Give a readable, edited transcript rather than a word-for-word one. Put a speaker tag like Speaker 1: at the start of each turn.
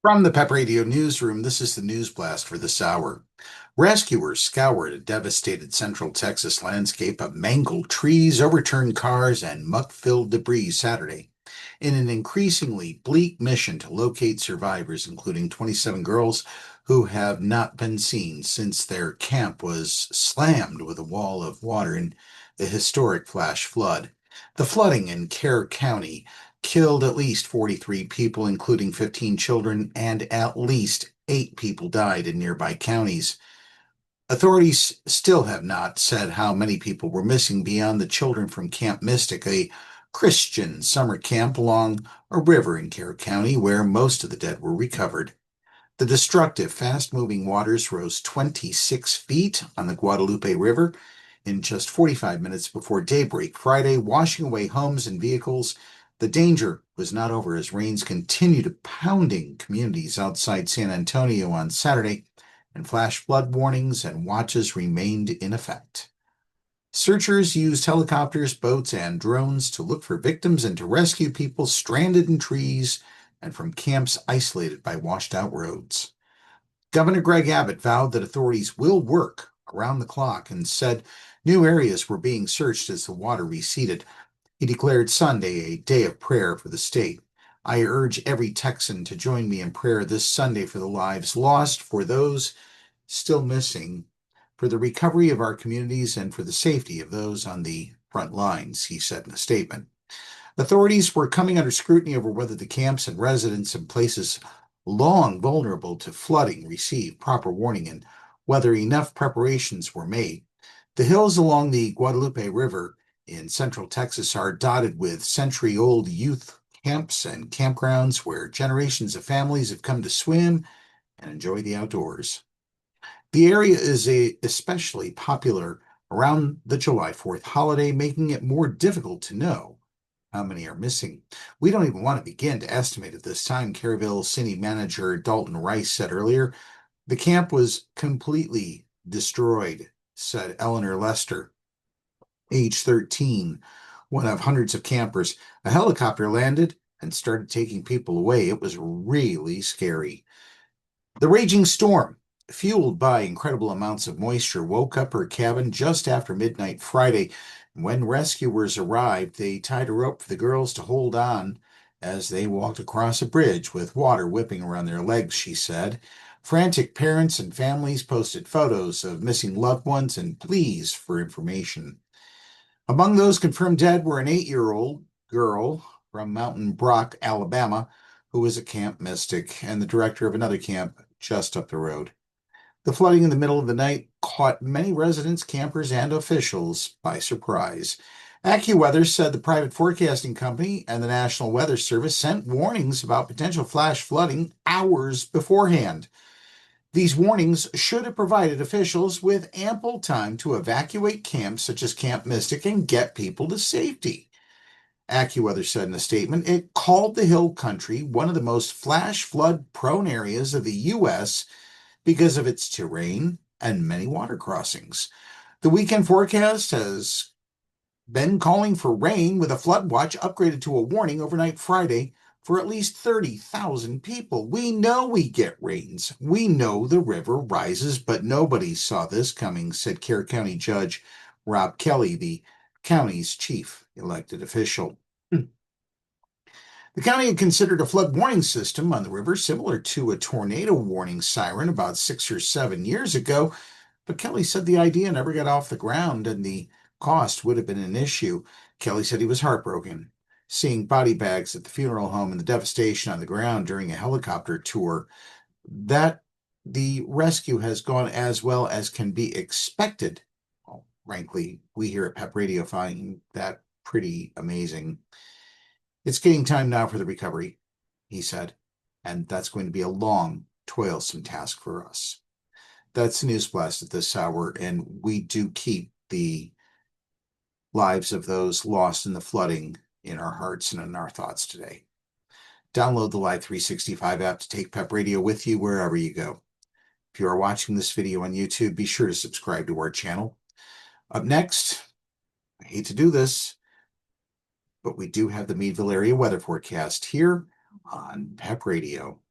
Speaker 1: From the PEP Radio Newsroom, this is the news blast for this hour. Rescuers scoured a devastated central Texas landscape of mangled trees, overturned cars, and muck-filled debris Saturday in an increasingly bleak mission to locate survivors, including 27 girls who have not been seen since their camp was slammed with a wall of water in the historic flash flood. The flooding in Kerr County killed at least 43 people, including 15 children, and at least 8 people died in nearby counties. Authorities still have not said how many people were missing beyond the children from Camp Mystic, a Christian summer camp along a river in Kerr County, where most of the dead were recovered. The destructive, fast-moving waters rose 26 feet on the Guadalupe River in just 45 minutes before daybreak Friday, washing away homes and vehicles. The danger was not over as rains continued pounding communities outside San Antonio on Saturday, and flash flood warnings and watches remained in effect. Searchers used helicopters, boats, and drones to look for victims and to rescue people stranded in trees and from camps isolated by washed out roads. Governor Greg Abbott vowed that authorities will work around the clock and said new areas were being searched as the water receded. He declared Sunday a day of prayer for the state. I urge every Texan to join me in prayer this Sunday for the lives lost, for those still missing, for the recovery of our communities, and for the safety of those on the front lines, he said in a statement. Authorities were coming under scrutiny over whether the camps and residents in places long vulnerable to flooding received proper warning and whether enough preparations were made. The hills along the Guadalupe River in central Texas are dotted with century-old youth camps and campgrounds where generations of families have come to swim and enjoy the outdoors. The area is especially popular around the July 4th holiday, making it more difficult to know how many are missing. We don't even want to begin to estimate at this time, Kerrville City Manager Dalton Rice said earlier. The camp was completely destroyed, said Eleanor Lester, age 13, one of hundreds of campers. A helicopter landed and started taking people away. It was really scary. The raging storm, fueled by incredible amounts of moisture, woke up her cabin just after midnight Friday. When rescuers arrived, they tied a rope for the girls to hold on as they walked across a bridge with water whipping around their legs, she said. Frantic parents and families posted photos of missing loved ones and pleas for information. Among those confirmed dead were an 8-year-old girl from Mountain Brock, Alabama, who was a Camp Mystic, and the director of another camp just up the road. The flooding in the middle of the night caught many residents, campers, and officials by surprise. AccuWeather said the private forecasting company and the National Weather Service sent warnings about potential flash flooding hours beforehand. These warnings should have provided officials with ample time to evacuate camps such as Camp Mystic and get people to safety. AccuWeather said in a statement it called the Hill Country one of the most flash flood prone areas of the U.S. because of its terrain and many water crossings. The weekend forecast has been calling for rain, with a flood watch upgraded to a warning overnight Friday for at least 30,000 people. We know we get rains. We know the river rises, but nobody saw this coming, said Kerr County Judge Rob Kelly, the county's chief elected official. The county had considered a flood warning system on the river similar to a tornado warning siren about 6 or 7 years ago, but Kelly said the idea never got off the ground and the cost would have been an issue. Kelly said he was heartbroken seeing body bags at the funeral home and the devastation on the ground during a helicopter tour. That the rescue has gone as well as can be expected. Well, frankly, we here at PEP Radio find that pretty amazing. It's getting time now for the recovery, he said, and that's going to be a long, toilsome task for us. That's the news blast at this hour, and we do keep the lives of those lost in the flooding in our hearts and in our thoughts today. Download the Live 365 app to take PEP Radio with you wherever you go. If you are watching this video on YouTube, be sure to subscribe to our channel. Up next, I hate to do this, but we do have the Meadville area weather forecast here on PEP Radio.